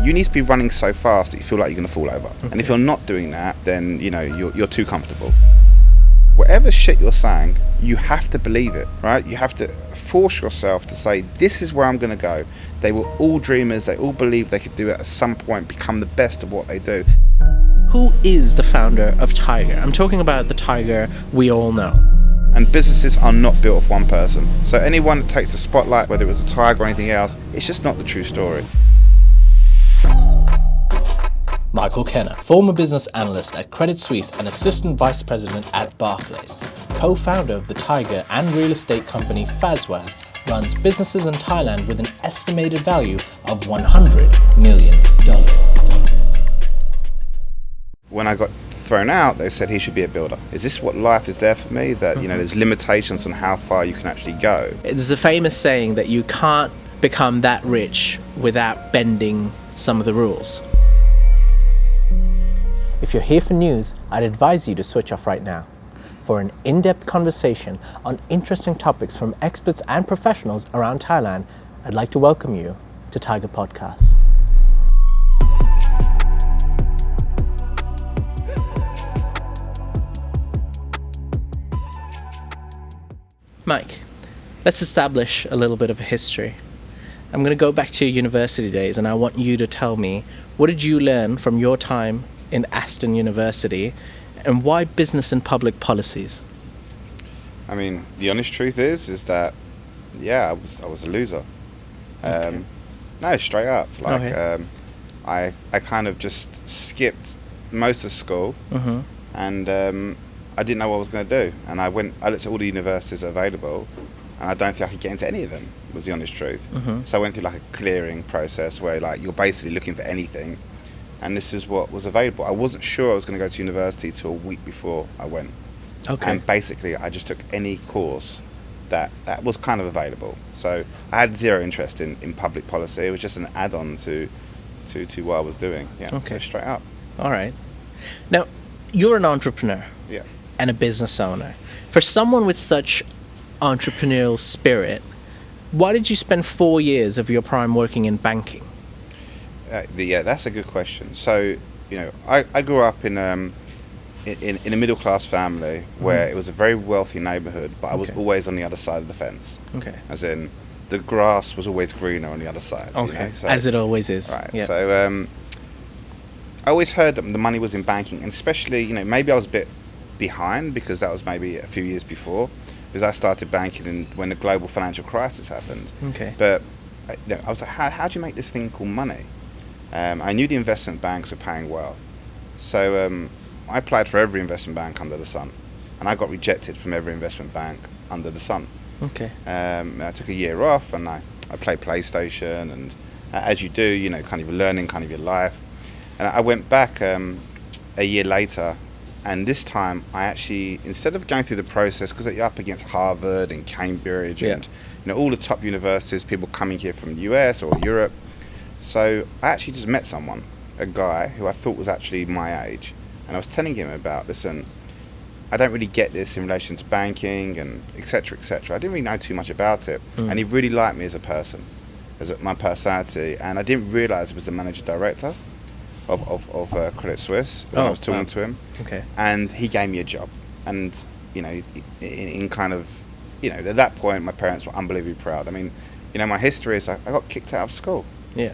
you need to be running so fast that you feel like you're going to fall over. Okay. And if you're not doing that, then you're too comfortable. Whatever shit you're saying, you have to believe it, right? You have to force yourself to say, this is where I'm going to go. They were all dreamers. They all believed they could do it at some point, become the best of what they do. Who is the founder of Thaiger? I'm talking about the Thaiger we all know. And businesses are not built of one person. So anyone that takes the spotlight, whether it was a Thaiger or anything else, it's just not the true story. Michael Kenner, former business analyst at Credit Suisse and assistant vice president at Barclays, co-founder of the Thaiger and real estate company Faz Waz, runs businesses in Thailand with an estimated value of $100 million. When I got thrown out, they said he should be a builder. Is this what life is there for me? That, there's limitations on how far you can actually go. There's a famous saying that you can't become that rich without bending some of the rules. If you're here for news, I'd advise you to switch off right now. For an in-depth conversation on interesting topics from experts and professionals around Thailand, I'd like to welcome you to Thaiger Podcast. Mike, let's establish a little bit of a history. I'm going to go back to your university days, and I want you to tell me, what did you learn from your time in Aston University, and why business and public policies? I mean, the honest truth is that, I was a loser. Okay. No, straight up. Okay. I kind of just skipped most of school, and I didn't know what I was going to do. And I looked at all the universities available, and I don't think I could get into any of them, was the honest truth. So I went through like a clearing process where you're basically looking for anything. And this is what was available. I wasn't sure I was going to go to university till a week before I went. Okay. And basically, I just took any course that was kind of available. So I had zero interest in public policy. It was just an add-on to what I was doing. Yeah. Okay. So straight up. All right. Now, you're an entrepreneur. Yeah. And a business owner. For someone with such entrepreneurial spirit, why did you spend 4 years of your prime working in banking? That's a good question. So, I grew up in a middle class family where it was a very wealthy neighborhood, but I was always on the other side of the fence. Okay. As in, the grass was always greener on the other side. Okay. So, as it always is. Right. Yeah. So, I always heard that the money was in banking, and especially, maybe I was a bit behind because that was maybe a few years before, because I started banking when the global financial crisis happened. Okay. But I was like, how do you make this thing called money? I knew the investment banks were paying well. So I applied for every investment bank under the sun, and I got rejected from every investment bank under the sun. Okay. I took a year off, and I played PlayStation, and as you do, kind of learning kind of your life. And I went back a year later, and this time I actually, instead of going through the process, because you're up against Harvard and Cambridge and all the top universities, people coming here from the US or Europe. So I actually just met someone, a guy who I thought was actually my age, and I was telling him about, listen, I don't really get this in relation to banking and et cetera, et cetera. I didn't really know too much about it, and he really liked me as a person, my personality, and I didn't realise it was the managing director of Credit Suisse when I was talking to him. Okay. And he gave me a job, and in kind of, at that point my parents were unbelievably proud. I mean, my history is I got kicked out of school. Yeah.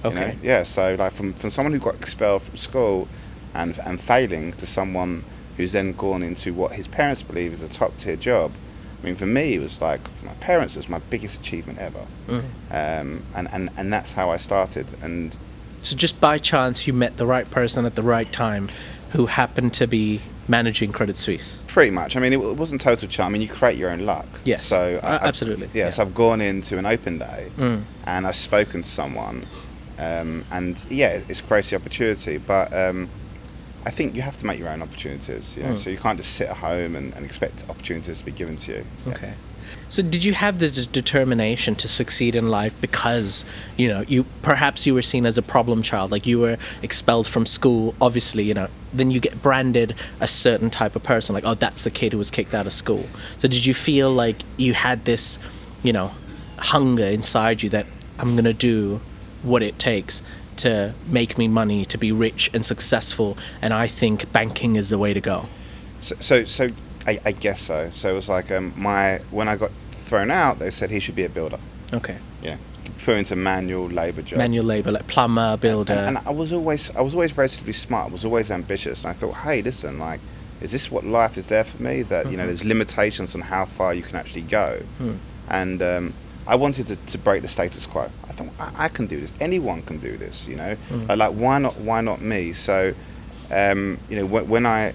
Okay. So from someone who got expelled from school and failing to someone who's then gone into what his parents believe is a top tier job. I mean, for me, it was like, for my parents, it was my biggest achievement ever. And that's how I started. And so just by chance, you met the right person at the right time who happened to be managing Credit Suisse? Pretty much. I mean, it wasn't total chance. I mean, you create your own luck. Yes. So absolutely. So I've gone into an open day and I've spoken to someone, and it's a crazy opportunity. But I think you have to make your own opportunities. So you can't just sit at home and expect opportunities to be given to you. Okay. So did you have the determination to succeed in life because, you were seen as a problem child, like you were expelled from school, obviously, then you get branded a certain type of person, like, oh, that's the kid who was kicked out of school. So did you feel like you had this, hunger inside you that I'm going to do what it takes? to make me money, to be rich and successful, and I think banking is the way to go. So I guess so. So it was like when I got thrown out, they said he should be a builder. Okay. Yeah, put into manual labour job. Manual labour, like plumber, builder. And I was always relatively smart. I was always ambitious, and I thought, hey, listen, like, is this what life is there for me? That there's limitations on how far you can actually go, and I wanted to break the status quo. I thought I can do this. Anyone can do this. Like why not me? So when I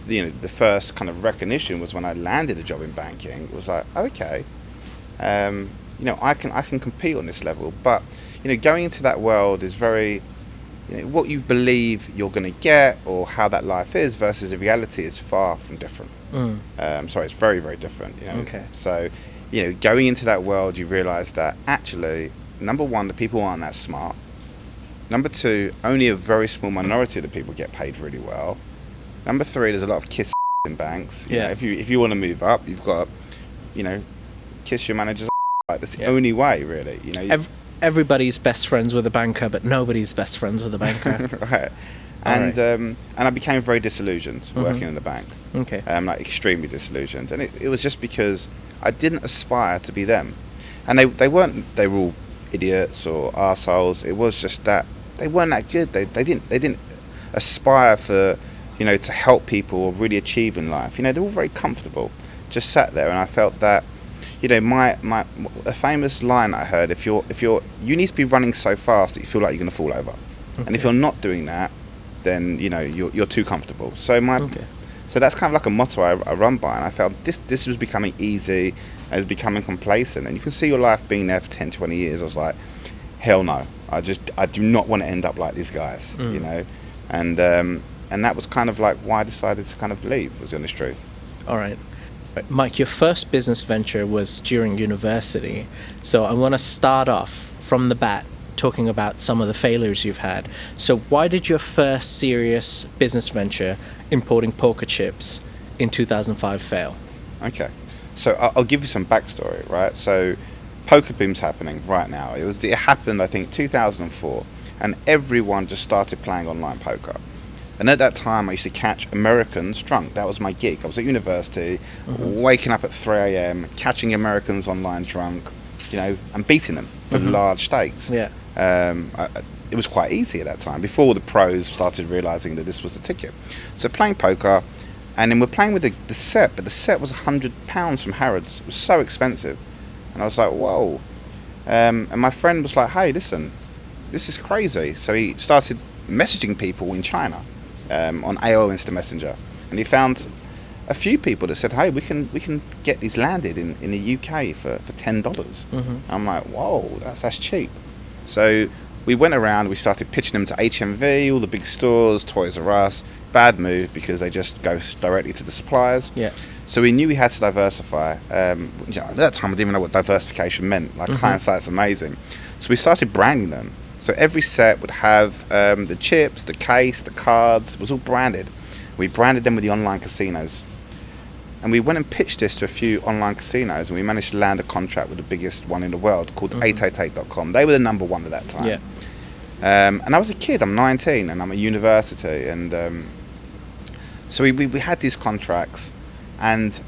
the first kind of recognition was when I landed a job in banking. It was like, okay, I can compete on this level, but going into that world is very what you believe you're going to get or how that life is versus the reality is far from different. It's very, very different. Okay. So going into that world, you realize that actually, number one, the people aren't that smart. Number two, only a very small minority of the people get paid really well. Number three, there's a lot of kiss in banks. If you want to move up, you've got to kiss your manager's. That's the only way, really. Everybody's best friends with a banker, but nobody's best friends with a banker. Right. And I became very disillusioned working in the bank. Okay. Like extremely disillusioned, and it was just because I didn't aspire to be them, and they weren't. They were all idiots or arseholes. It was just that they weren't that good. They didn't aspire for to help people or really achieve in life. They're all very comfortable, just sat there, and I felt that. A famous line I heard: if you need to be running so fast that you feel like you're going to fall over, and if you're not doing that, then you're too comfortable. So so that's kind of like a motto I run by, and I felt this was becoming easy, and was becoming complacent, and you can see your life being there for 10, 20 years. I was like, hell no, I do not want to end up like these guys, and that was kind of like why I decided to kind of leave. Was the honest truth. All right. Mike, your first business venture was during university, so I want to start off from the bat talking about some of the failures you've had. So why did your first serious business venture, importing poker chips, in 2005 fail? Okay, so I'll give you some backstory, right? So poker boom's happening right now. It happened, I think, 2004, and everyone just started playing online poker. And at that time, I used to catch Americans drunk. That was my gig. I was at university, waking up at 3 a.m., catching Americans online drunk, and beating them for large stakes. Yeah. It was quite easy at that time, before the pros started realizing that this was the ticket. So playing poker, and then we're playing with the set, but the set was £100 from Harrods. It was so expensive. And I was like, whoa. And my friend was like, hey, listen, this is crazy. So he started messaging people in China. On AOL Instant Messenger, and he found a few people that said, hey, we can get these landed in the UK for $10. I'm like, whoa, that's cheap. So we went around, we started pitching them to HMV, all the big stores, Toys R Us. Bad move, because they just go directly to the suppliers. Yeah. So we knew we had to diversify. At that time I didn't even know what diversification meant. Like hindsight's amazing. So we started branding them. So every set would have the chips, the case, the cards. It was all branded. We branded them with the online casinos. And we went and pitched this to a few online casinos, and we managed to land a contract with the biggest one in the world called 888.com. They were the number one at that time. Yeah. And I was a kid. I'm 19, and I'm at university. And so we had these contracts, and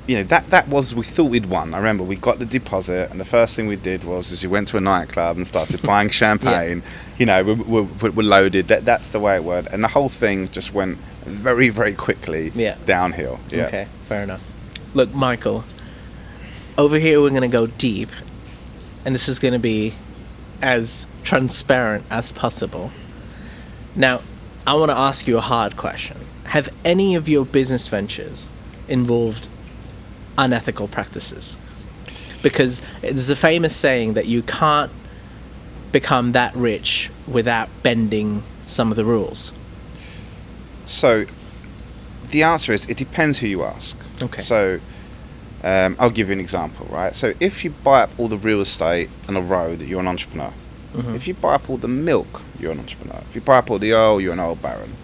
that was, we thought we'd won. I remember we got the deposit, and the first thing we did was we went to a nightclub and started buying champagne. We're loaded. That's the way it went, and the whole thing just went very, very quickly downhill. Yeah. Okay, fair enough. Look, Michael, over here we're going to go deep, and this is going to be as transparent as possible. Now, I want to ask you a hard question. Have any of your business ventures involved unethical practices? Because there's a famous saying that you can't become that rich without bending some of the rules. So the answer is, it depends who you ask. Okay. So I'll give you an example, right? So if you buy up all the real estate on a road, you're an entrepreneur. If you buy up all the milk, you're an entrepreneur. If you buy up all the oil, you're an oil baron.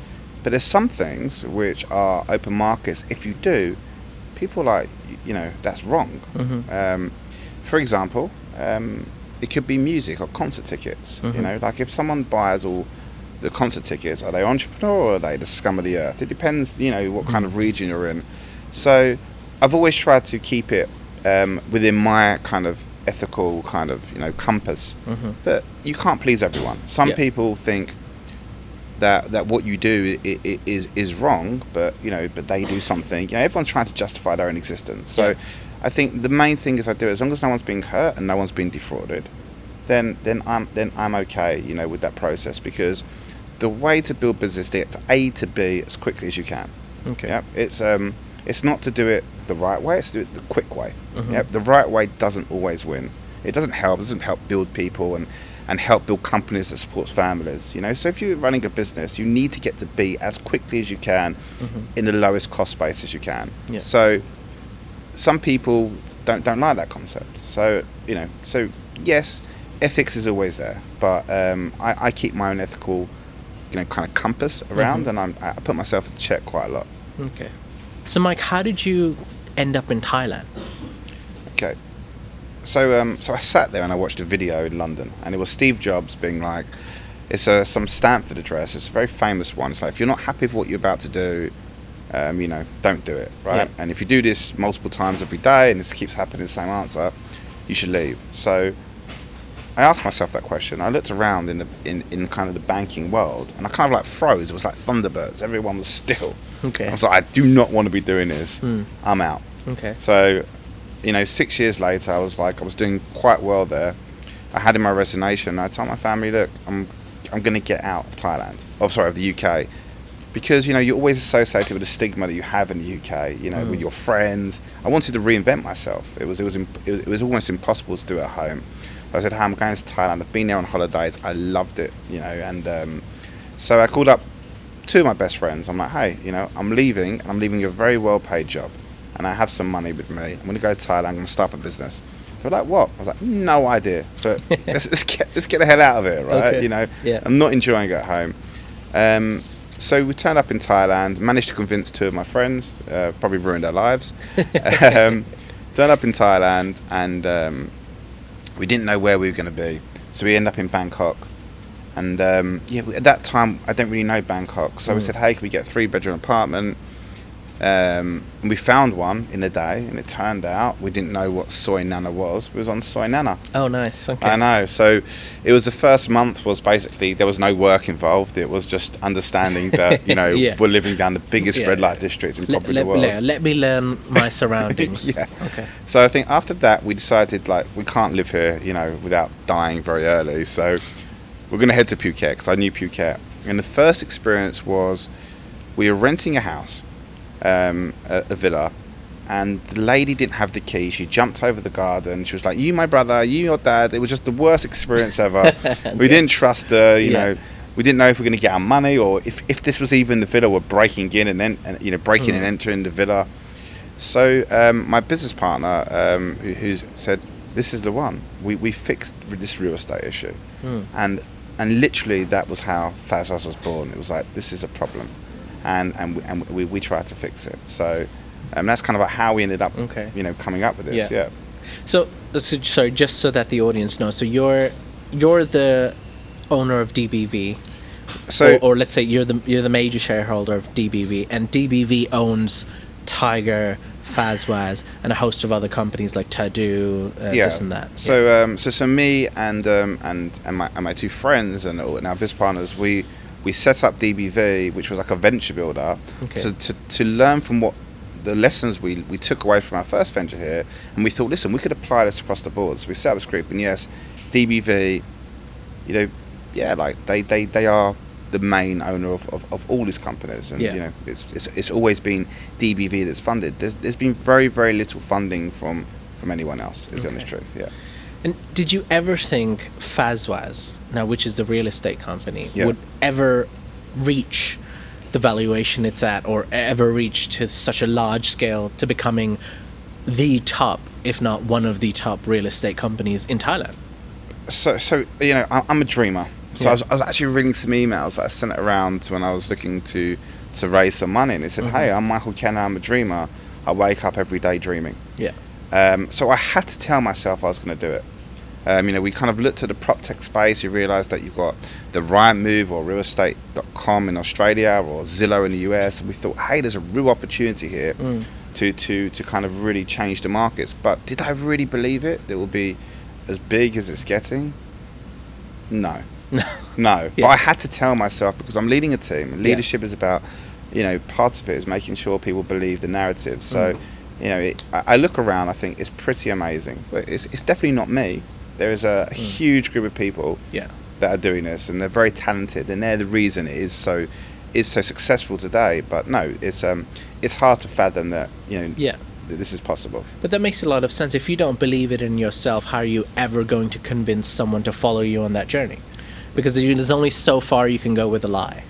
But there's some things which are open markets. If you do, people are like, that's wrong. For example, it could be music or concert tickets. You know, like if someone buys all the concert tickets, are they entrepreneur or are they the scum of the earth? It depends, you know, what kind of region you're in. So I've always tried to keep it within my kind of ethical kind of, you know, compass. But you can't please everyone. Some people think that what you do is wrong, but you know, but they do something. You know, everyone's trying to justify their own existence. So I think the main thing is I do it as long as no one's being hurt and no one's being defrauded, then I'm okay, you know, with that process, because the way to build business is to get to A to B as quickly as you can. Okay. Yep. It's not to do it the right way, it's to do it the quick way. Yep. The right way doesn't always win. It doesn't help build people and help build companies that supports families, you know. So if you're running a business, you need to get to B as quickly as you can in the lowest cost base as you can. So some people don't like that concept. So, you know, so yes, ethics is always there, but I keep my own ethical, you know, kind of compass around, and I put myself in check quite a lot. Okay. So Mike, how did you end up in Thailand? Okay. So I sat there and I watched a video in London, and it was Steve Jobs being like, it's some Stanford address. It's a very famous one. It's like, if you're not happy with what you're about to do, you know, don't do it, right? And if you do this multiple times every day and this keeps happening, the same answer, you should leave. So I asked myself that question. I looked around in kind of the banking world, and I kind of like froze. It was like Thunderbirds. Everyone was still. Okay. I was like, I do not want to be doing this. I'm out. Okay. So, you know, 6 years later, I was doing quite well there. I had in my resignation, I told my family, look, I'm going to get out of Thailand. Oh, sorry, of the UK. Because, you know, you're always associated with the stigma that you have in the UK, you know, with your friends. I wanted to reinvent myself. It was almost impossible to do at home. I said, hey, I'm going to Thailand. I've been there on holidays. I loved it, you know. And so I called up two of my best friends. I'm like, hey, you know, I'm leaving a very well-paid job, and I have some money with me. I'm going to go to Thailand. I'm going to start a business. They were like, what? I was like, no idea. But let's get the hell out of here, right? Okay. You know, I'm not enjoying it at home. So we turned up in Thailand, managed to convince two of my friends, probably ruined their lives. Turned up in Thailand, and we didn't know where we were going to be. So we ended up in Bangkok. And at that time, I don't really know Bangkok. So we said, hey, can we get a 3-bedroom apartment? And we found one in a day, and it turned out we didn't know what Soy Nana was. We was on Soy Nana. Oh, nice. Okay. I know. So it was the first month was basically there was no work involved. It was just understanding that, you know, we're living down the biggest red light district in probably the world. Let me learn my surroundings. Okay. So I think after that we decided, like, we can't live here, you know, without dying very early. So we're going to head to Phuket, because I knew Phuket. And the first experience was we were renting a house. A villa, and the lady didn't have the key. She jumped over the garden. She was like, you my brother, you your dad. It was just the worst experience ever. We didn't trust her, you know. We didn't know if we were going to get our money, or if this was even the villa we're breaking in and breaking and entering the villa. So my business partner who said, this is the one. We fixed this real estate issue. And literally that was how Faz Waz was born. It was like, this is a problem. And we tried to fix it. So that's kind of like how we ended up, you know, coming up with this. Yeah. So sorry, just so that the audience knows. So you're the owner of DBV. So or let's say you're the major shareholder of DBV, and DBV owns Thaiger, Faz Waz, and a host of other companies like Tadu, this and that. So so me and my two friends and our business partners, we set up DBV, which was like a venture builder, to learn from what the lessons we took away from our first venture here, and we thought, listen, we could apply this across the board. So we set up this group, and yes, DBV, you know, like they are the main owner of all these companies, and you know, it's always been DBV that's funded. There's been very, very little funding from anyone else, is the honest truth. And did you ever think Faz Waz, now which is the real estate company, would ever reach the valuation it's at, or ever reach to such a large scale to becoming the top, if not one of the top real estate companies in Thailand? So you know, I'm a dreamer. So I was actually reading some emails that I sent around when I was looking to raise some money, and it said, hey, I'm Michael Kenner, I'm a dreamer. I wake up every day dreaming. So I had to tell myself I was going to do it. We kind of looked at the prop tech space. We realised that you've got the Rightmove or realestate.com in Australia or Zillow in the US, and we thought, hey, there's a real opportunity here to kind of really change the markets. But did I really believe it? It will be as big as it's getting? No. No. But I had to tell myself, because I'm leading a team, and leadership is about, part of it is making sure people believe the narrative. So, I look around, I think it's pretty amazing, but it's definitely not me. There is a huge group of people that are doing this, and they're very talented, and they're the reason it is so successful today. But no, it's hard to fathom that that this is possible. But that makes a lot of sense. If you don't believe it in yourself, how are you ever going to convince someone to follow you on that journey? Because there's only so far you can go with a lie.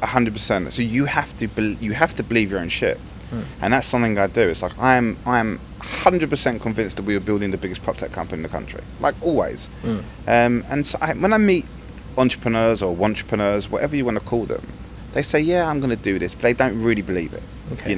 100%. So you have to believe your own shit. And that's something I do. It's like I'm 100% convinced that we are building the biggest prop tech company in the country, like always. And so when I meet entrepreneurs or wantrepreneurs, whatever you want to call them, they say, yeah, I'm going to do this, but they don't really believe it. Okay.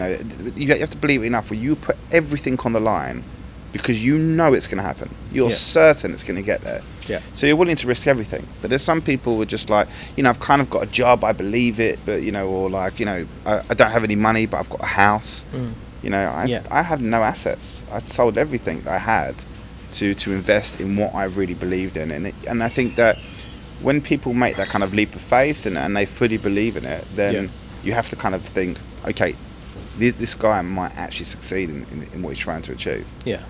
You have to believe it enough where you put everything on the line because you know it's going to happen. You're certain it's going to get there. Yeah. So you're willing to risk everything. But there's some people who are just like, I've kind of got a job, I believe it, but, or like, I don't have any money, but I've got a house. I have no assets. I sold everything that I had to invest in what I really believed in. And I think that when people make that kind of leap of faith and they fully believe in it, then you have to kind of think, okay, this guy might actually succeed in what he's trying to achieve. Yeah.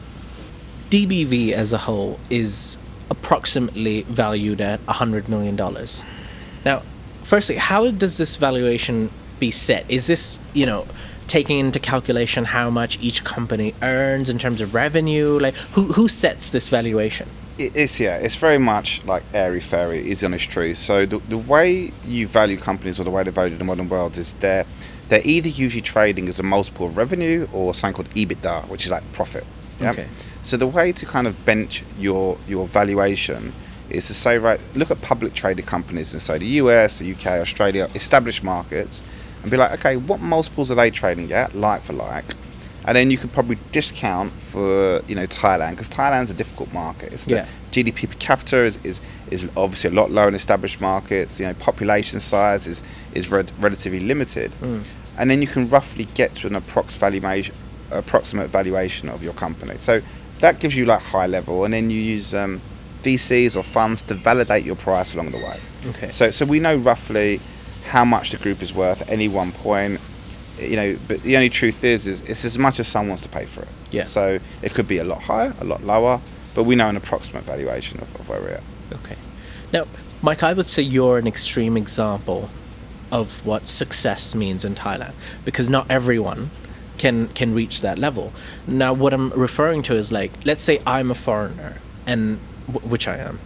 DBV as a whole is approximately valued at $100 million. Now, firstly, how does this valuation be set? Is this, taking into calculation how much each company earns in terms of revenue? Like, who sets this valuation? It's very much like airy-fairy, is the honest truth. So the way you value companies, or the way they're valued in the modern world, is they're either usually trading as a multiple of revenue or something called EBITDA, which is like profit. Yeah? Okay. So the way to kind of bench your valuation is to say, right, look at public traded companies in, say, the US, the UK, Australia, established markets, and be like, okay, what multiples are they trading at, like for like? And then you could probably discount for, Thailand, because Thailand's a difficult market. It's the GDP per capita is obviously a lot lower in established markets. Population size is relatively limited. And then you can roughly get to an approximate valuation of your company. So that gives you like high level, and then you use VCs or funds to validate your price along the way. Okay. So we know roughly how much the group is worth at any one point. But the only truth is it's as much as someone wants to pay for it. Yeah. So it could be a lot higher, a lot lower, but we know an approximate valuation of where we're at. Okay. Now, Mike, I would say you're an extreme example of what success means in Thailand, because not everyone can reach that level. Now, what I'm referring to is, like, let's say I'm a foreigner, and which I am,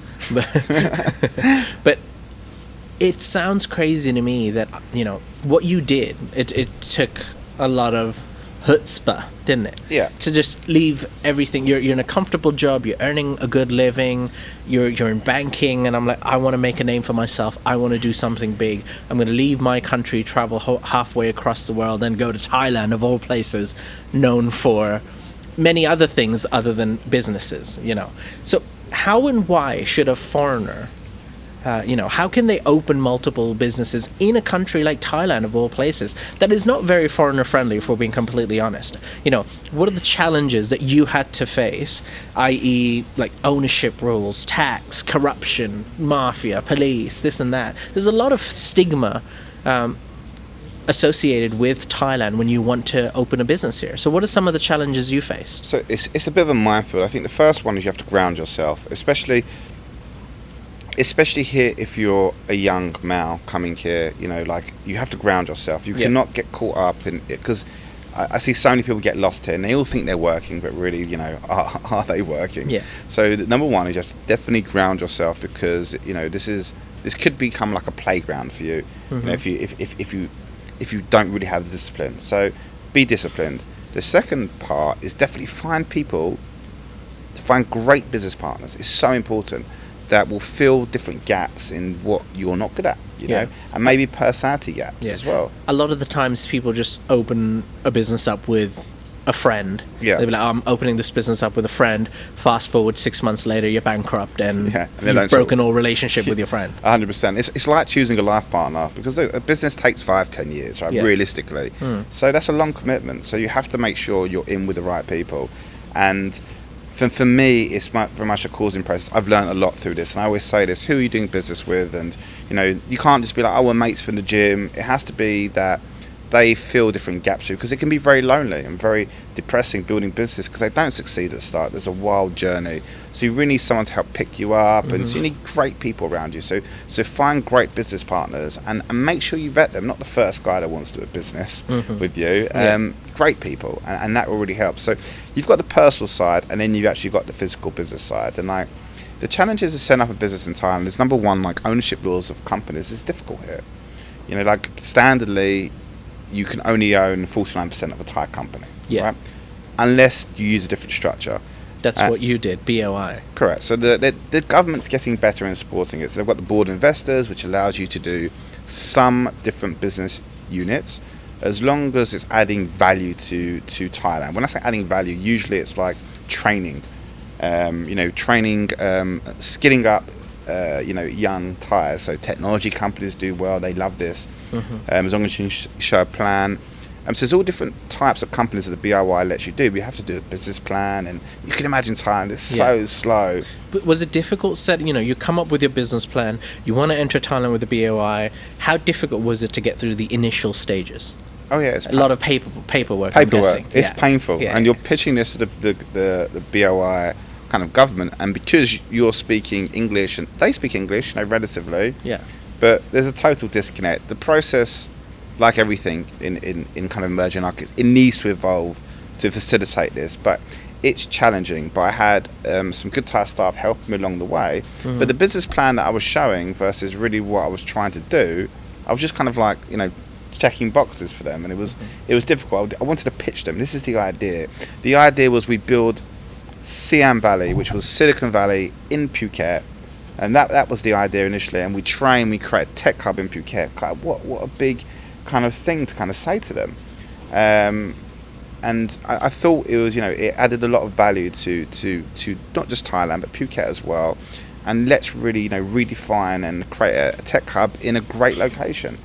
but it sounds crazy to me that what you did. It took a lot of chutzpah, didn't it? Yeah. To just leave everything. You're in a comfortable job. You're earning a good living. You're in banking, and I'm like, I want to make a name for myself. I want to do something big. I'm going to leave my country, travel halfway across the world, and go to Thailand, of all places, known for many other things other than businesses. So how and why should a foreigner? How can they open multiple businesses in a country like Thailand, of all places, that is not very foreigner friendly, if we're being completely honest? What are the challenges that you had to face, i.e. like ownership rules, tax, corruption, mafia, police, this and that? There's a lot of stigma associated with Thailand when you want to open a business here. So what are some of the challenges you faced? So it's a bit of a minefield. I think the first one is you have to ground yourself, especially here if you're a young male coming here. You have to ground yourself. You cannot get caught up in it, because I see so many people get lost here and they all think they're working, but really, are they working? Yeah. So number one is just definitely ground yourself, because this could become like a playground for you. Mm-hmm. If you don't really have the discipline. So be disciplined. The second part is definitely find great business partners. It's so important, that will fill different gaps in what you're not good at, and maybe personality gaps as well. A lot of the times people just open a business up with a friend. Yeah. They'd be like, I'm opening this business up with a friend. Fast forward 6 months later, you're bankrupt and you've broken all relationship with your friend. 100%. It's like choosing a life partner, because a business takes 5-10 years, right? Realistically. So that's a long commitment. So you have to make sure you're in with the right people. And for me, it's very much a causing process. I've learned a lot through this, and I always say this: who are you doing business with? And you can't just be like, oh, we're mates from the gym. It has to be that they fill different gaps through, because it can be very lonely and very depressing building business, because they don't succeed at the start. There's a wild journey, so you really need someone to help pick you up, and so you need great people around you. So find great business partners and make sure you vet them. Not the first guy that wants to do a business with you. Great people, and that will really help. So you've got the personal side, and then you've actually got the physical business side. And like the challenges of setting up a business in Thailand is, number one, like ownership laws of companies is difficult here. Like standardly, you can only own 49% of a Thai company, right? Unless you use a different structure. That's what you did, B.O.I. Correct. So the government's getting better in supporting it. So they've got the board of investors, which allows you to do some different business units, as long as it's adding value to Thailand. When I say adding value, usually it's like training, skilling up, young Thais. So technology companies do well. They love this. As long as you show a plan. So there's all different types of companies that the B.O.I lets you do. But you have to do a business plan, and you can imagine Thailand is so slow. But was it difficult you come up with your business plan, you want to enter Thailand with the B.O.I. How difficult was it to get through the initial stages? Oh yeah, it's a lot of paperwork. I'm guessing. It's painful, and you're pitching this to the B.O.I kind of government, and because you're speaking English and they speak English, relatively. Yeah. But there's a total disconnect. The process, like everything in kind of emerging markets, it needs to evolve to facilitate this. But it's challenging. But I had some good Thai staff helping me along the way. But the business plan that I was showing versus really what I was trying to do, I was just kind of like, checking boxes for them, and it was difficult. I wanted to pitch them. This is the idea. The idea was we build Siam Valley, which was Silicon Valley in Phuket, and that was the idea initially. And we create a tech hub in Phuket. What a big kind of thing to kind of say to them. And I thought it was, it added a lot of value to not just Thailand but Phuket as well. And let's really, redefine and create a tech hub in a great location.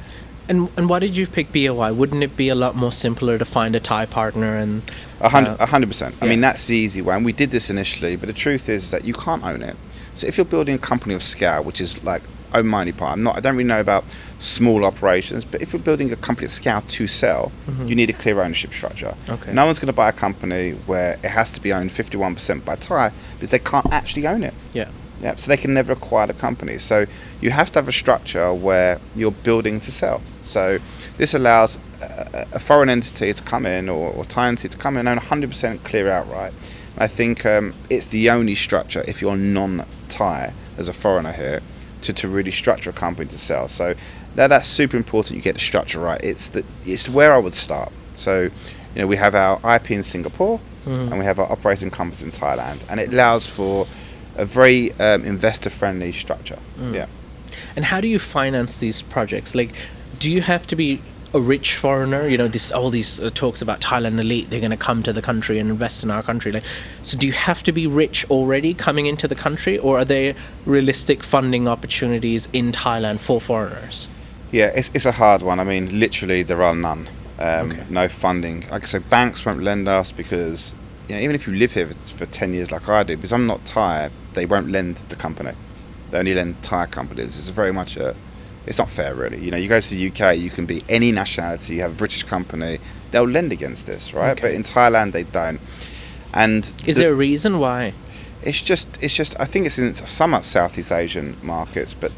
And why did you pick B.O.I? Wouldn't it be a lot more simpler to find a Thai partner? And 100%. I mean, that's the easy way. And we did this initially, but the truth is that you can't own it. So if you're building a company of scale, which is like own money part, I don't really know about small operations, but if you're building a company at scale to sell, you need a clear ownership structure. Okay. No one's going to buy a company where it has to be owned 51% by Thai, because they can't actually own it. Yeah. Yeah, so they can never acquire the company. So you have to have a structure where you're building to sell. So this allows a foreign entity to come in, or Thai entity to come in and own 100% clear outright. I think it's the only structure, if you're non-Thai as a foreigner here, to really structure a company to sell. So that's super important. You get the structure right. It's where I would start. So we have our IP in Singapore, and we have our operating companies in Thailand, and it allows for a very investor-friendly structure. Yeah. And how do you finance these projects? Like, do you have to be a rich foreigner? All these talks about Thailand elite, they're going to come to the country and invest in our country. So do you have to be rich already coming into the country, or are there realistic funding opportunities in Thailand for foreigners? Yeah, it's a hard one. I mean, literally there are none. No funding. Like I said, banks won't lend us because even if you live here for 10 years like I do, because I'm not Thai, they won't lend the company. They only lend Thai companies. It's very much it's not fair, really. You go to the UK, you can be any nationality, you have a British company, they'll lend against this, right? Okay. But in Thailand, they don't. And is there a reason why? It's just. I think it's in some Southeast Asian markets, but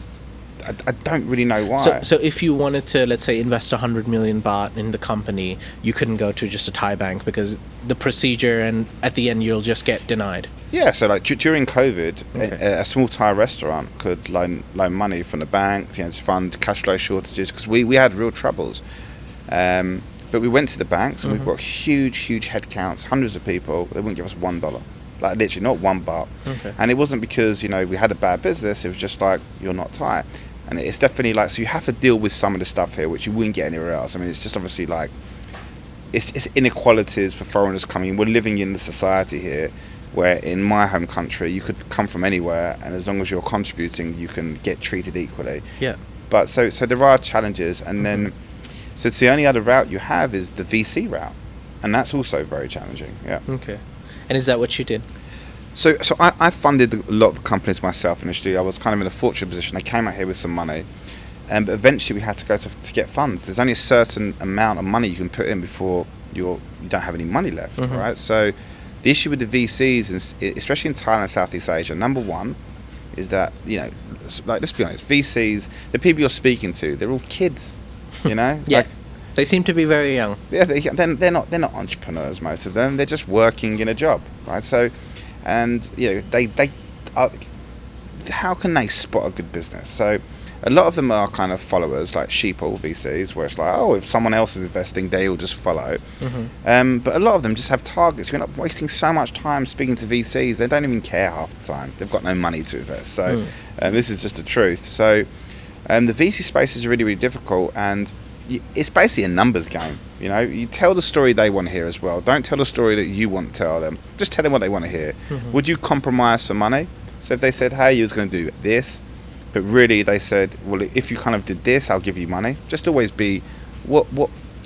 I don't really know why. So if you wanted to, let's say, invest 100 million baht in the company, you couldn't go to just a Thai bank because the procedure, and at the end you'll just get denied. Yeah, so like during COVID, a small Thai restaurant could loan money from the bank to fund cash flow shortages, because we had real troubles. But we went to the banks, and we've got huge headcounts, hundreds of people. They wouldn't give us $1. Like literally not one baht. Okay. And it wasn't because we had a bad business. It was just like, you're not Thai. And it's definitely so you have to deal with some of the stuff here which you wouldn't get anywhere else. I mean, it's just obviously it's inequalities for foreigners coming. We're living in the society here where in my home country you could come from anywhere, and as long as you're contributing, you can get treated equally. Yeah. But so there are challenges, and then so it's the only other route you have is the VC route, and that's also very challenging. Yeah. Okay. And is that what you did? So I funded a lot of companies myself initially. I was kind of in a fortunate position. I came out here with some money, but eventually we had to go to get funds. There's only a certain amount of money you can put in before you don't have any money left, right? So the issue with the VCs, especially in Thailand, Southeast Asia, number one is that, like, let's be honest, VCs, the people you're speaking to, they're all kids, Yeah. Like, they seem to be very young. yeah, they're not entrepreneurs, most of them. They're just working in a job, right? So, and they are, how can they spot a good business? So a lot of them are kind of followers, like sheeple VCs, where it's like, oh, if someone else is investing, they will just follow. But a lot of them just have targets. You end up wasting so much time speaking to VCs. They don't even care half the time. They've got no money to invest. So this is just the truth. So the VC space is really, really difficult, and it's basically a numbers game. You tell the story they want to hear as well. Don't tell the story that you want to tell them. Just tell them what they want to hear. Would you compromise for money? So if they said, hey, you was going to do this, but really they said, well, if you kind of did this, I'll give you money. Just always be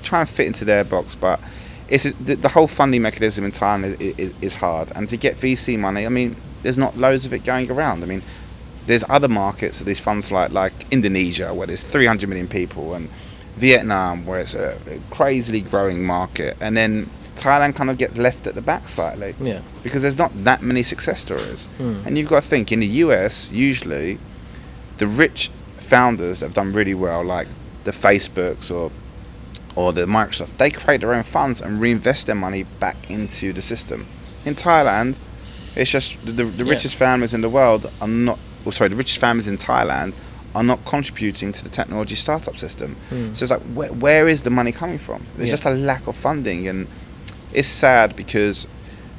try and fit into their box. But it's the whole funding mechanism in Thailand is hard, and to get VC money, I mean, there's not loads of it going around. I mean, there's other markets that these funds like Indonesia, where there's 300 million people, and Vietnam, where it's a crazily growing market, and then Thailand kind of gets left at the back slightly, because there's not that many success stories. And you've got to think, in the US, usually the rich founders have done really well, like the Facebooks or the Microsoft. They create their own funds and reinvest their money back into the system. In Thailand, it's just the richest families in the world are not, the richest families in Thailand are not contributing to the technology startup system. So it's like, where is the money coming from? There's just a lack of funding, and it's sad because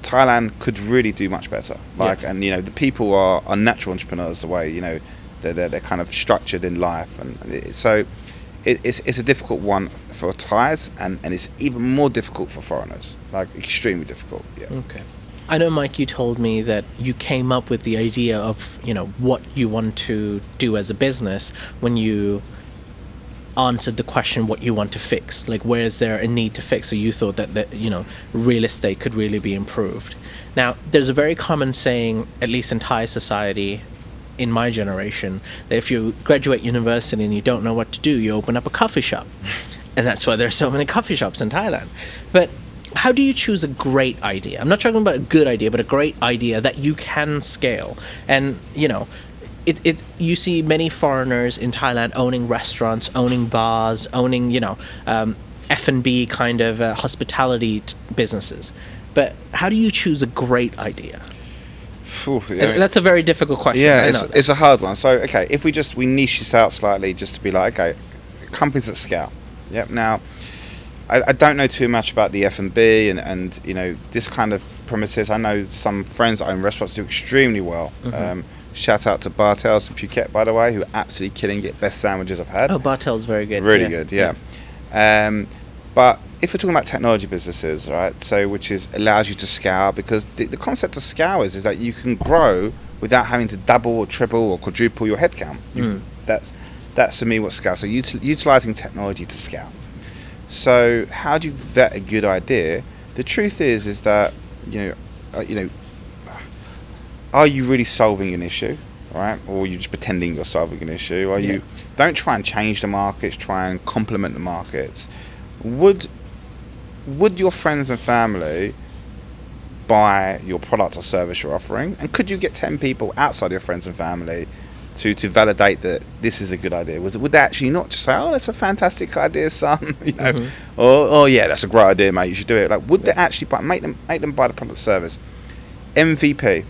Thailand could really do much better. And the people are natural entrepreneurs, the way they're kind of structured in life, and so it's a difficult one for Thais, and it's even more difficult for foreigners, like extremely difficult. Okay. I know, Mike, you told me that you came up with the idea of, what you want to do as a business when you answered the question, what you want to fix. Like, where is there a need to fix? So you thought that real estate could really be improved. Now, there's a very common saying, at least in Thai society, in my generation, that if you graduate university and you don't know what to do, you open up a coffee shop. And that's why there's so many coffee shops in Thailand. But how do you choose a great idea? I'm not talking about a good idea, but a great idea that you can scale. And, you see many foreigners in Thailand owning restaurants, owning bars, owning, F&B kind of hospitality businesses. But how do you choose a great idea? That's a very difficult question. Yeah, it's a hard one. So, okay, if we niche this out slightly, just to be like, okay, companies at scale. Yep. Now, I don't know too much about the F&B and this kind of premises. I know some friends that own restaurants do extremely well. Shout out to Bartels in Phuket, by the way, who are absolutely killing it. Best sandwiches I've had. Oh, Bartels, very good. Really good, yeah. But if we're talking about technology businesses, right, so which allows you to scale, because the concept of scale is that you can grow without having to double or triple or quadruple your headcount. That's to me what scale. So utilizing technology to scale. So how do you vet a good idea? The truth is that are you really solving an issue, right? Or are you just pretending you're solving an issue? Don't try and change the markets, try and complement the markets. Would your friends and family buy your product or service you're offering? And could you get 10 people outside your friends and family to validate that this is a good idea? Would they actually not just say, oh, that's a fantastic idea, son, or yeah, that's a great idea, mate, you should do it? Like, would they actually make them buy the product or service? MVP.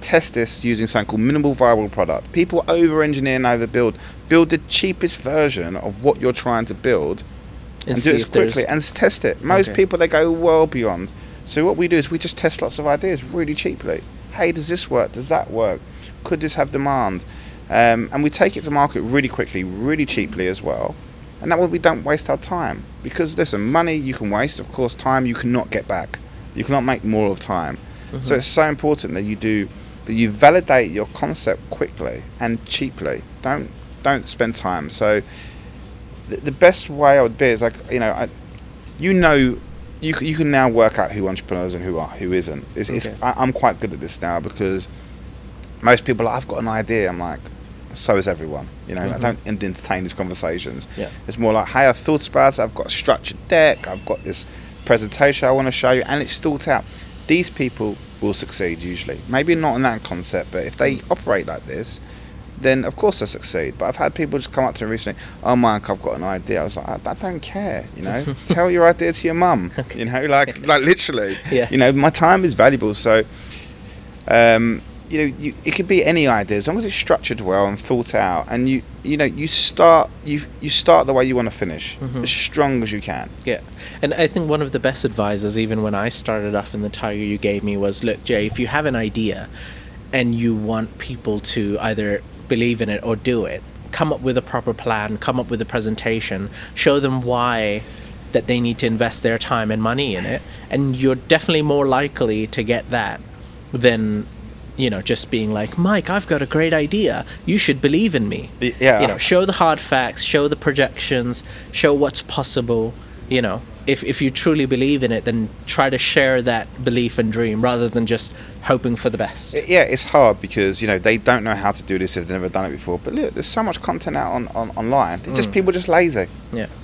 Test this using something called minimal viable product. People over-engineer and overbuild. Build the cheapest version of what you're trying to build and do it quickly and test it. Most people, they go well beyond. So what we do is we just test lots of ideas really cheaply. Hey, does this work? Does that work? Could this have demand? And we take it to market really quickly, really cheaply as well. And that way we don't waste our time. Because listen, money you can waste, of course, time you cannot get back. You cannot make more of time. So it's so important that you validate your concept quickly and cheaply. Don't spend time. So the best way I would be is like, you can now work out who entrepreneurs and who isn't. I'm quite good at this now, because most people are like, I've got an idea. I'm like, so is everyone. I don't entertain these conversations. It's more like, hey, I've thought about it. I've got a structured deck. I've got this presentation I want to show you, and it's thought out. These people will succeed usually. Maybe not in that concept, but if they operate like this, then of course they'll succeed. But I've had people just come up to me recently, oh Mike, I've got an idea. I was like, I don't care, tell your idea to your mum, like literally. My time is valuable. So it could be any idea, as long as it's structured well and thought out, and you start the way you want to finish, as strong as you can. And I think one of the best advices, even when I started off in the Thaiger, you gave me was, look, Jay, if you have an idea and you want people to either believe in it or do it, come up with a proper plan, come up with a presentation, show them why that they need to invest their time and money in it, and you're definitely more likely to get that than just being like, Mike, I've got a great idea, you should believe in me. Show the hard facts, show the projections, show what's possible. If you truly believe in it, then try to share that belief and dream rather than just hoping for the best. It's hard because they don't know how to do this if they've never done it before. But look, there's so much content out on online. It's just people just lazy.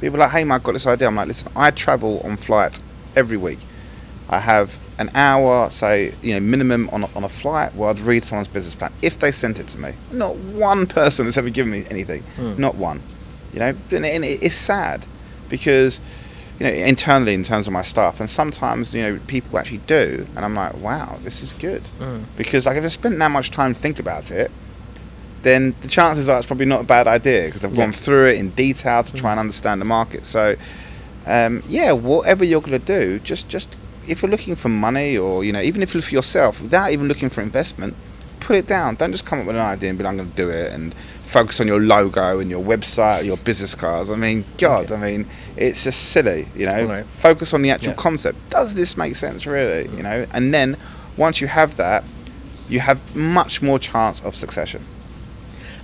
People are like, hey Mike, I've got this idea. I'm like, listen, I travel on flights every week. I have an hour, say, minimum on a flight where I'd read someone's business plan if they sent it to me. Not one person has ever given me anything. Not one. And it's sad because internally, in terms of my staff, and sometimes people actually do, and I'm like, wow, this is good. Because like, if I spent that much time to think about it, then the chances are it's probably not a bad idea, because I've gone through it in detail to try and understand the market. So whatever you're going to do, just if you're looking for money, or even if you're for yourself, without even looking for investment, put it down. Don't just come up with an idea and be like, I'm going to do it, and focus on your logo and your website or your business cards. I mean, it's just silly, Focus on the actual concept. Does this make sense, really? And then once you have that, you have much more chance of succession.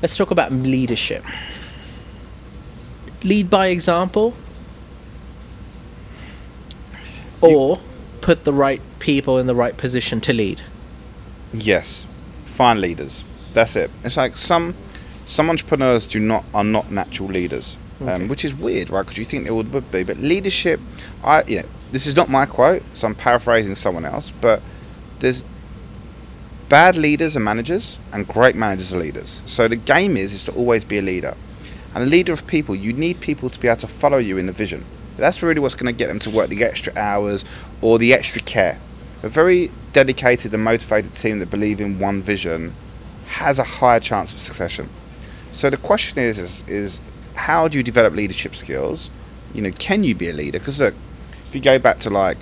Let's talk about leadership. Lead by example, or put the right people in the right position to lead. Yes, find leaders. That's it. It's like some entrepreneurs are not natural leaders, which is weird, right? Because you think they would be. But leadership, this is not my quote, so I'm paraphrasing someone else. But there's bad leaders are managers, and great managers are leaders. So the game is to always be a leader, and a leader of people. You need people to be able to follow you in the vision. That's really what's going to get them to work the extra hours or the extra care. A very dedicated and motivated team that believe in one vision has a higher chance of succession. So the question is how do you develop leadership skills? Can you be a leader? Because look, if you go back to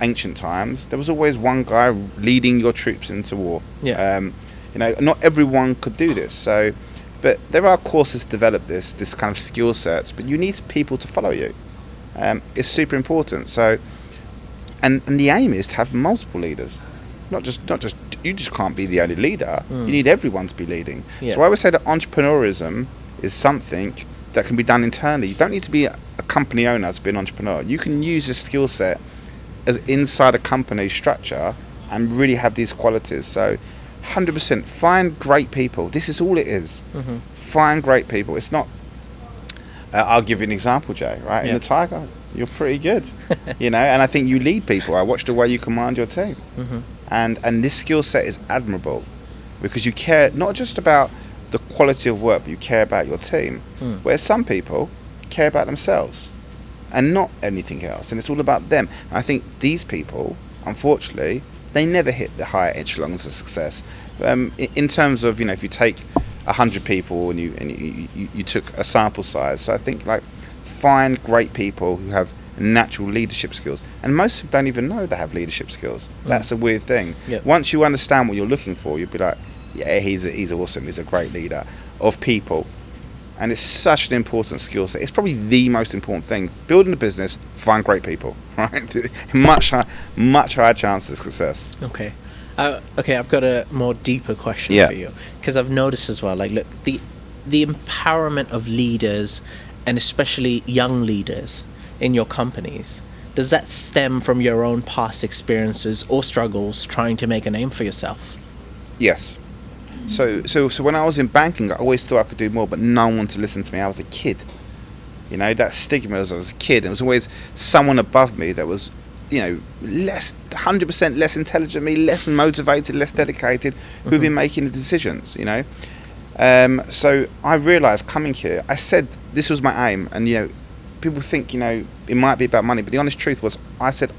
ancient times, there was always one guy leading your troops into war. Not everyone could do this. So, but there are courses to develop this kind of skill sets. But you need people to follow you. It's super important. So, and the aim is to have multiple leaders, not just you just can't be the only leader. You need everyone to be leading. So I would say that entrepreneurism is something that can be done internally. You don't need to be a company owner to be an entrepreneur. You can use this skill set as inside a company structure and really have these qualities. So 100% find great people. This is all it is. Find great people. It's not I'll give you an example, Jay, right? In the Thaiger, you're pretty good, and I think you lead people. I watch the way you command your team. And this skill set is admirable because you care not just about the quality of work, but you care about your team. Whereas some people care about themselves and not anything else, and it's all about them. And I think these people, unfortunately, they never hit the higher echelons of success. In terms of, if you take 100 people and you took a sample size. So I think find great people who have natural leadership skills, and most of them don't even know they have leadership skills. That's a weird thing. Once you understand what you're looking for, you'll be like, yeah, he's awesome, he's a great leader of people. And it's such an important skill set. It's probably the most important thing. Building a business, find great people, right? much higher chance of success. Okay. Okay, I've got a more deeper question Yeah. for you, because I've noticed as well, like, look, the empowerment of leaders, and especially young leaders in your companies, does that stem from your own past experiences or struggles trying to make a name for yourself? Yes. So when I was in banking, I always thought I could do more, but no one wanted to listen to me. I was a kid. You know, that stigma as I was a kid. It was always someone above me that was, you know, 100% less intelligent than me, less motivated, less dedicated, who'd been making the decisions, you know. So I realised coming here, I said this was my aim. And, you know, people think, you know, it might be about money. But the honest truth was, I said,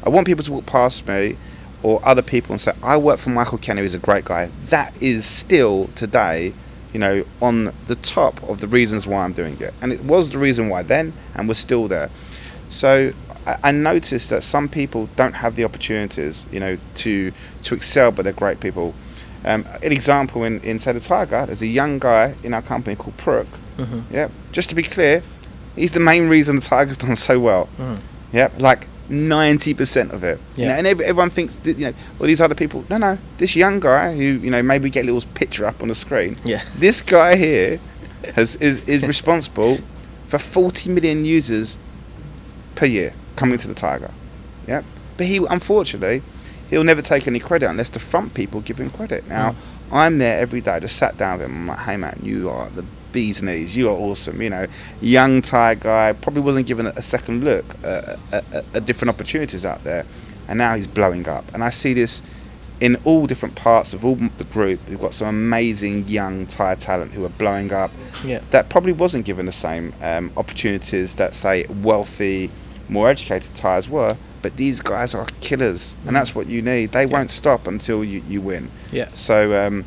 I want people to walk past me or other people and say, I work for Michael Kenny, who's a great guy. That is still today, you know, on the top of the reasons why I'm doing it. And it was the reason why then, and we're still there. So I noticed that some people don't have the opportunities, you know, to excel, but they're great people. An example in say the Thaiger, there's a young guy in our company called Pruk. Yeah, just to be clear, he's the main reason the Thaiger's done so well. Yeah, like 90% of it. Yeah. You know, and everyone thinks that, you know, well, these other people. No, this young guy who, you know, maybe get a little picture up on the screen. Yeah. This guy here is responsible for 40 million users per year coming to the Thaiger. Yeah, but unfortunately he'll never take any credit unless the front people give him credit. Now I'm there every day, just sat down with him. I'm like, hey man, you are the bee's knees, you are awesome. You know, young Thai guy, probably wasn't given a second look at different opportunities out there, and now he's blowing up. And I see this in all different parts of all the group. We've got some amazing young Thai talent who are blowing up. Yeah. That probably wasn't given the same opportunities that, say, wealthy, more educated Thais were. But these guys are killers, and that's what you need. They won't stop until you win. Yeah. So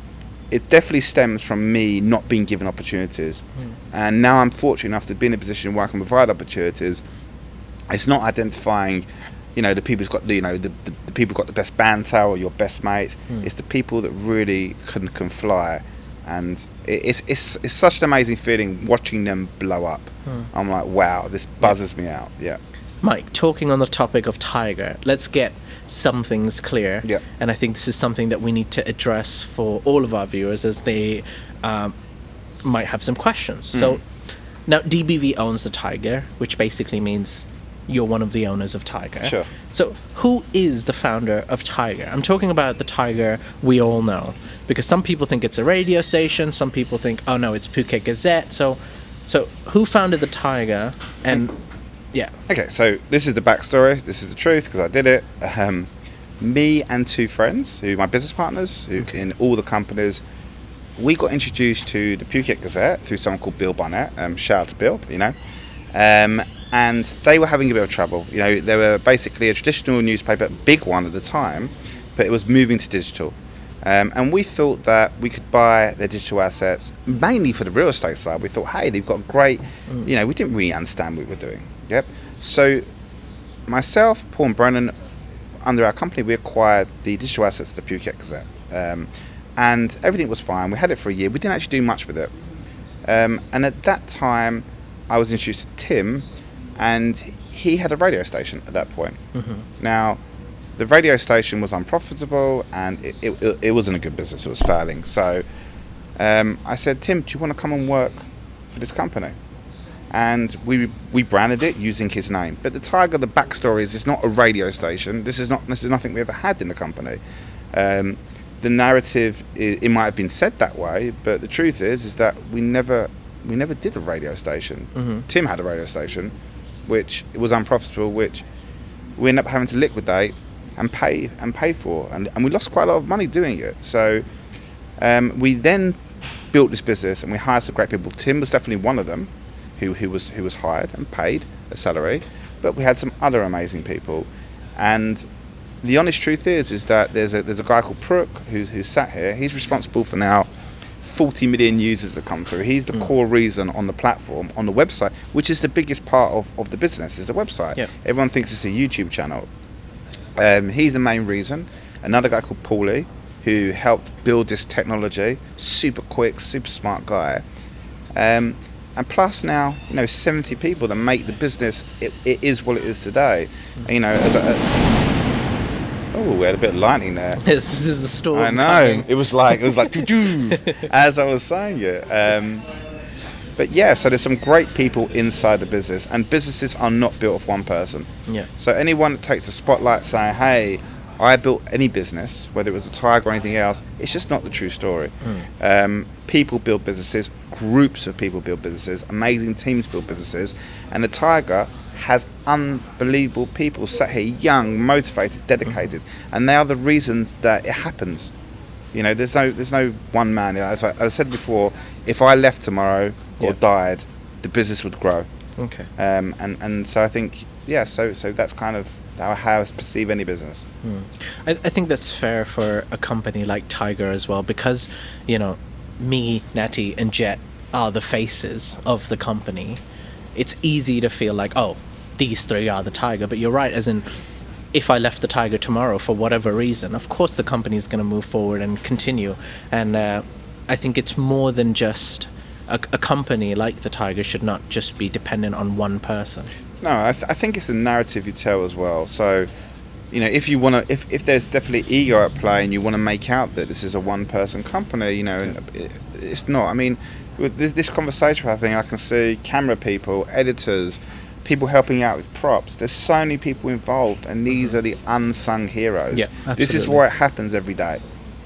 it definitely stems from me not being given opportunities. And now I'm fortunate enough to be in a position where I can provide opportunities. It's not identifying, you know, the people who's got the, you know, the people who've got the best banter or your best mates. It's the people that really can fly, and it's such an amazing feeling watching them blow up. I'm like, wow, this buzzes me out. Yeah. Mike, talking on the topic of Thaiger, let's get some things clear. Yeah. And I think this is something that we need to address for all of our viewers, as they might have some questions. So now DBV owns the Thaiger, which basically means you're one of the owners of Thaiger. Sure. So who is the founder of Thaiger? I'm talking about the Thaiger we all know, because some people think it's a radio station, some people think, oh no, it's Phuket Gazette. So who founded the Thaiger? And yeah. Okay, so this is the backstory. This is the truth, because I did it. Me and two friends, who my business partners, who in all the companies, we got introduced to the Phuket Gazette through someone called Bill Barnett. Shout out to Bill, you know. And they were having a bit of trouble. You know, they were basically a traditional newspaper, big one at the time, but it was moving to digital. And we thought that we could buy their digital assets, mainly for the real estate side. We thought, hey, they've got great, you know, we didn't really understand what we were doing. Yep. So myself, Paul and Brennan, under our company, we acquired the digital assets of the Phuket Gazette. And everything was fine. We had it for a year. We didn't actually do much with it. And at that time, I was introduced to Tim, and he had a radio station at that point. Now, the radio station was unprofitable, and it wasn't a good business. It was failing. So I said, Tim, do you want to come and work for this company? And we branded it using his name. But the Thaiger, the backstory is, it's not a radio station. This is nothing we ever had in the company. The narrative, it might have been said that way, but the truth is that we never did a radio station. Tim had a radio station, which was unprofitable, which we ended up having to liquidate and pay for, and we lost quite a lot of money doing it. So we then built this business, and we hired some great people. Tim was definitely one of them, who was hired and paid a salary, but we had some other amazing people. And the honest truth is that there's a guy called Pruk who's sat here. He's responsible for now 40 million users that come through. He's the core reason on the platform, on the website, which is the biggest part of the business, is the website. Yep. Everyone thinks it's a YouTube channel. He's the main reason. Another guy called Paulie, who helped build this technology, super quick, super smart guy. And plus now, 70 people that make the business, it is what it is today. And, we had a bit of lightning there. This is the storm. I know. Coming. It was like doo-doo, as I was saying it. But yeah, so there's some great people inside the business, and businesses are not built of one person. Yeah. So anyone that takes the spotlight saying, hey, I built any business, whether it was a Thaiger or anything else, it's just not the true story. People build businesses, groups of people build businesses, amazing teams build businesses, and the Thaiger has unbelievable people sat here, young, motivated, dedicated, and they are the reasons that it happens. There's no one man. As I said before, if I left tomorrow or died, the business would grow. Okay. And so I think, so that's kind of how I perceive any business. I think that's fair for a company like Thaiger as well, because, me, Natty, and Jet are the faces of the company. It's easy to feel like, oh, these three are the Thaiger, but you're right, as in, if I left the Thaiger tomorrow for whatever reason, of course the company is going to move forward and continue. And I think it's more than just a company like the Thaiger should not just be dependent on one person. No, I think it's a narrative you tell as well. So, if you want to, if there's definitely ego at play and you want to make out that this is a one-person company, it's not. I mean, with this conversation we're having, I can see camera people, editors, people helping out with props. There's so many people involved, and these are the unsung heroes. Yeah, absolutely. This is why it happens every day.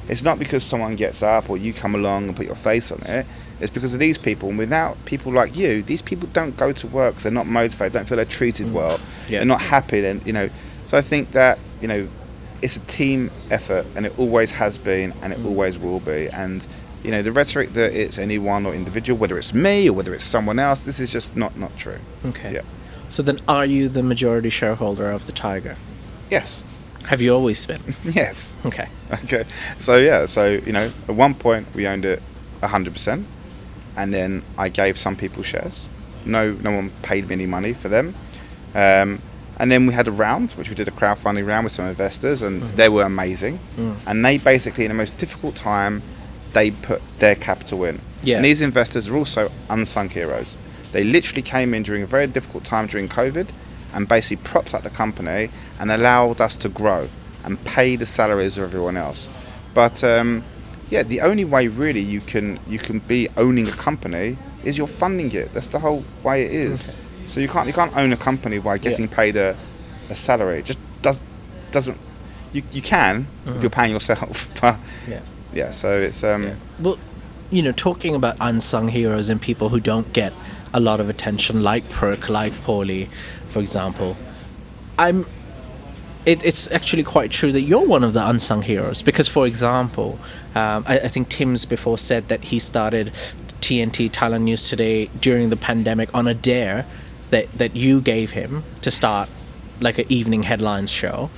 It's not because someone gets up or you come along and put your face on it. It's because of these people. And without people like you, these people don't go to work because they're not motivated, don't feel they're treated well, they're not happy. Then So I think that it's a team effort, and it always has been, and it always will be. And the rhetoric that it's anyone or individual, whether it's me or whether it's someone else, this is just not true. Okay. Yeah. So then, are you the majority shareholder of the Thaiger? Yes. Have you always been? Yes. Okay. Okay. So at one point we owned it 100%, and then I gave some people shares. No one paid me any money for them. And then we had a round, which we did a crowdfunding round with some investors, and they were amazing. And they basically, in the most difficult time, they put their capital in. Yeah. And these investors are also unsung heroes. They literally came in during a very difficult time during COVID and basically propped up the company and allowed us to grow and pay the salaries of everyone else. But the only way really you can be owning a company is you're funding it. That's the whole way it is. Okay. So you can't own a company by getting paid a salary. It just doesn't. You can if you're paying yourself. But so it's Well, talking about unsung heroes and people who don't get a lot of attention, like Perk, like Paulie, for example, it's actually quite true that you're one of the unsung heroes, because, for example, I think Tim's before said that he started TNT, Thailand News Today, during the pandemic on a dare that you gave him to start like an evening headlines show.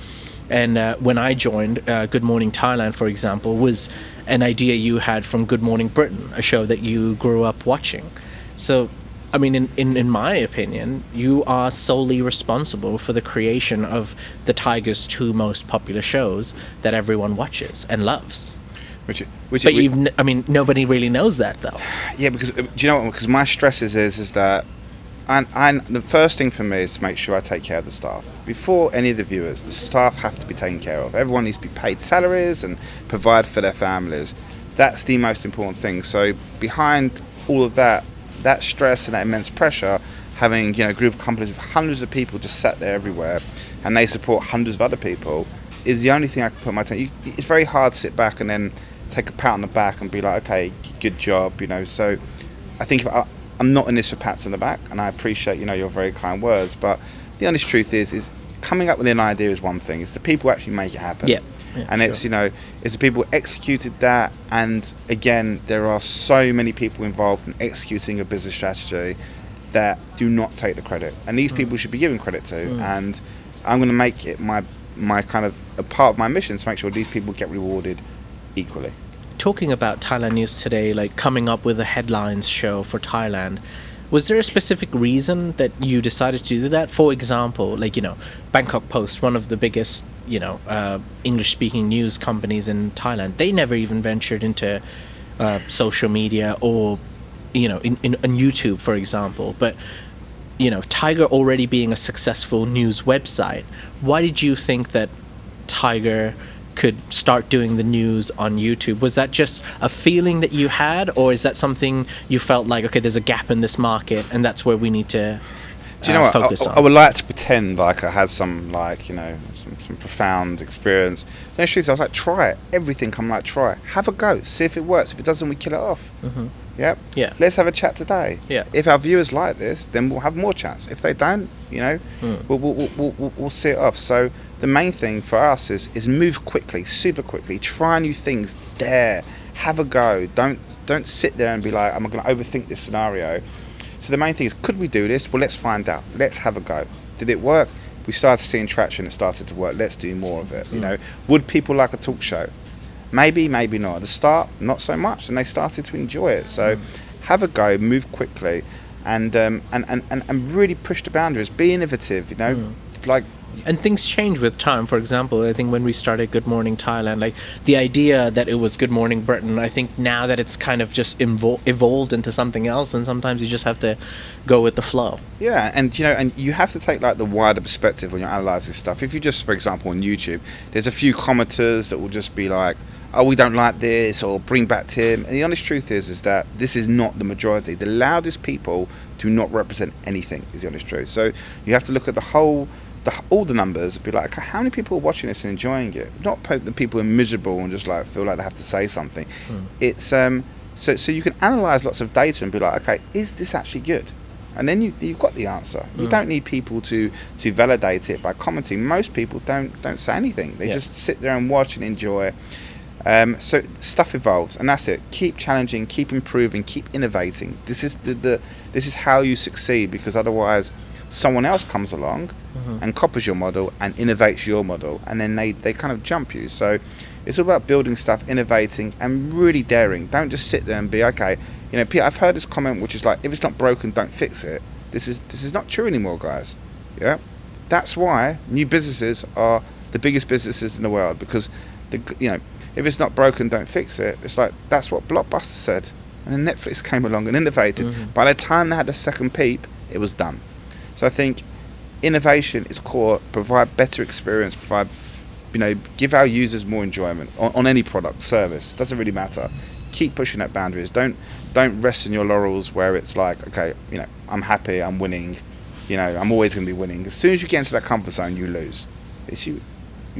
And when I joined, Good Morning Thailand, for example, was an idea you had from Good Morning Britain, a show that you grew up watching. So, I mean, in my opinion, you are solely responsible for the creation of the Thaiger's two most popular shows that everyone watches and loves. Nobody really knows that, though. Yeah, because do you know what? Because my stress is that, and the first thing for me is to make sure I take care of the staff. Before any of the viewers, the staff have to be taken care of. Everyone needs to be paid salaries and provide for their families. That's the most important thing. So behind all of that stress and that immense pressure, having a group of companies with hundreds of people just sat there everywhere, and they support hundreds of other people, is the only thing I can put my time. It's very hard to sit back and then take a pat on the back and be like, okay, good job, So I think I'm not in this for pats on the back, and I appreciate your very kind words, but the honest truth is coming up with an idea is one thing. It's the people who actually make it happen. Yeah, and it's it's the people who executed that. And again, there are so many people involved in executing a business strategy that do not take the credit, and these people should be given credit to. And I'm going to make it my kind of a part of my mission to make sure these people get rewarded equally. Talking about Thailand News Today, like coming up with a headlines show for Thailand, was there a specific reason that you decided to do that? For example, Bangkok Post, one of the biggest, English-speaking news companies in Thailand, they never even ventured into social media or in YouTube, for example. But Thaiger already being a successful news website, why did you think that Thaiger could start doing the news on YouTube? Was that just a feeling that you had, or is that something you felt like, okay, there's a gap in this market and that's where we need to do you know what? focus on? I would like to pretend like I had some some profound experience. The truth is, I was like, try it. Everything I'm like, try it. Have a go. See if it works. If it doesn't, we kill it off. Mm-hmm. Yep. Yeah. Let's have a chat today. Yeah. If our viewers like this, then we'll have more chats. If they don't, we'll see it off. So the main thing for us is move quickly, super quickly. Try new things. Dare. Have a go. Don't sit there and be like, I'm going to overthink this scenario. So the main thing is, could we do this? Well, let's find out. Let's have a go. Did it work? We started seeing traction. It started to work. Let's do more of it. Would people like a talk show? Maybe, maybe not. At the start, not so much, and they started to enjoy it. So, have a go, move quickly, and really push the boundaries. Be innovative. And things change with time. For example, I think when we started Good Morning Thailand, like the idea that it was Good Morning Britain, I think now that it's kind of just evolved into something else, and sometimes you just have to go with the flow. Yeah, and you have to take like the wider perspective when you're analysing stuff. If you just, for example, on YouTube, there's a few commenters that will just be like, oh, we don't like this, or bring back Tim. And the honest truth is that this is not the majority. The loudest people do not represent anything, is the honest truth. So you have to look at all the numbers and be like, okay, how many people are watching this and enjoying it? Not the people who are miserable and just like feel like they have to say something. It's so you can analyse lots of data and be like, okay, is this actually good? And then you've got the answer. You don't need people to validate it by commenting. Most people don't say anything. They just sit there and watch and enjoy. So stuff evolves, and that's it. Keep challenging, keep improving, keep innovating. This is this is how you succeed, because otherwise someone else comes along and copies your model and innovates your model, and then they kind of jump you. So it's all about building stuff, innovating, and really daring. Don't just sit there and be, okay, Peter, I've heard this comment which is like, if it's not broken, don't fix it. This is not true anymore, guys. Yeah, that's why new businesses are the biggest businesses in the world, because if it's not broken, don't fix it. It's like, that's what Blockbuster said, and then Netflix came along and innovated. By the time they had the second peep, it was done. So I think innovation is core. Provide better experience. Give our users more enjoyment on any product, service. Doesn't really matter. Keep pushing that boundaries. Don't rest in your laurels where it's like, okay, I'm happy, I'm winning. I'm always going to be winning. As soon as you get into that comfort zone, you lose. It's you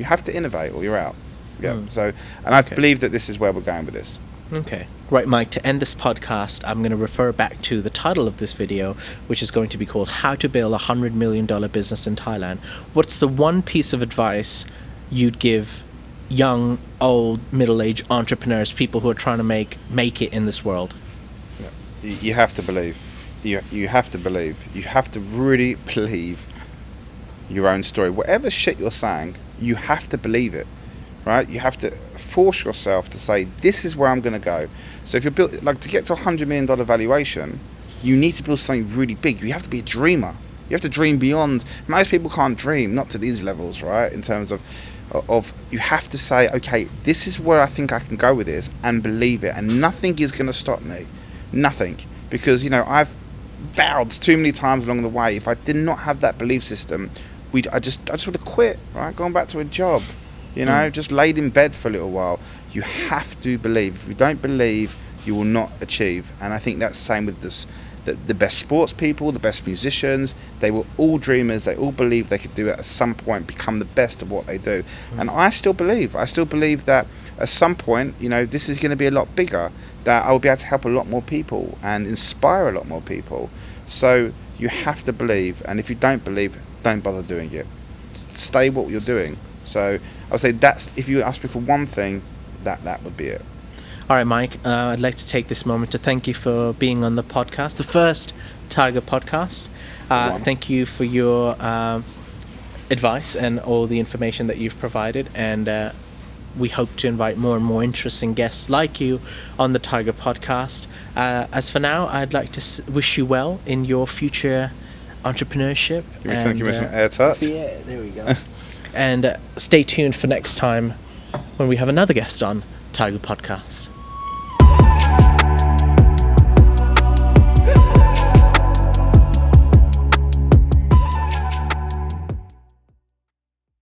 have to innovate or you're out. Yeah. So, and I believe that this is where we're going with this. Okay. Right, Mike, to end this podcast, I'm going to refer back to the title of this video, which is going to be called How to Build a $100 Million Business in Thailand. What's the one piece of advice you'd give young, old, middle-aged entrepreneurs, people who are trying to make it in this world? You have to believe. You have to believe. You have to really believe your own story. Whatever shit you're saying, you have to believe it. Right? You have to force yourself to say, this is where I'm going to go. So if you're to get to $100 million valuation, you need to build something really big. You have to be a dreamer. You have to dream beyond. Most people can't dream, not to these levels, right? In terms of you have to say, okay, this is where I think I can go with this, and believe it. And nothing is going to stop me. Nothing. Because, I've vowed too many times along the way, if I did not have that belief system, I just would have quit, right? Going back to a job. Just laid in bed for a little while. You have to believe. If you don't believe, you will not achieve. And I think that's the same with this. The best sports people, the best musicians, they were all dreamers. They all believed they could do it at some point, become the best of what they do. And I still believe that at some point, this is going to be a lot bigger, that I will be able to help a lot more people and inspire a lot more people. So you have to believe. And if you don't believe, don't bother doing it. Stay what you're doing. So I would say that's, if you ask me for one thing, that would be it. All right, Mike, I'd like to take this moment to thank you for being on the podcast, the first Thaiger podcast. Thank you for your advice and all the information that you've provided. And we hope to invite more and more interesting guests like you on the Thaiger podcast. As for now, I'd like to wish you well in your future entrepreneurship. Give me some air touch. Yeah, there we go. And stay tuned for next time when we have another guest on Thaiger Podcast.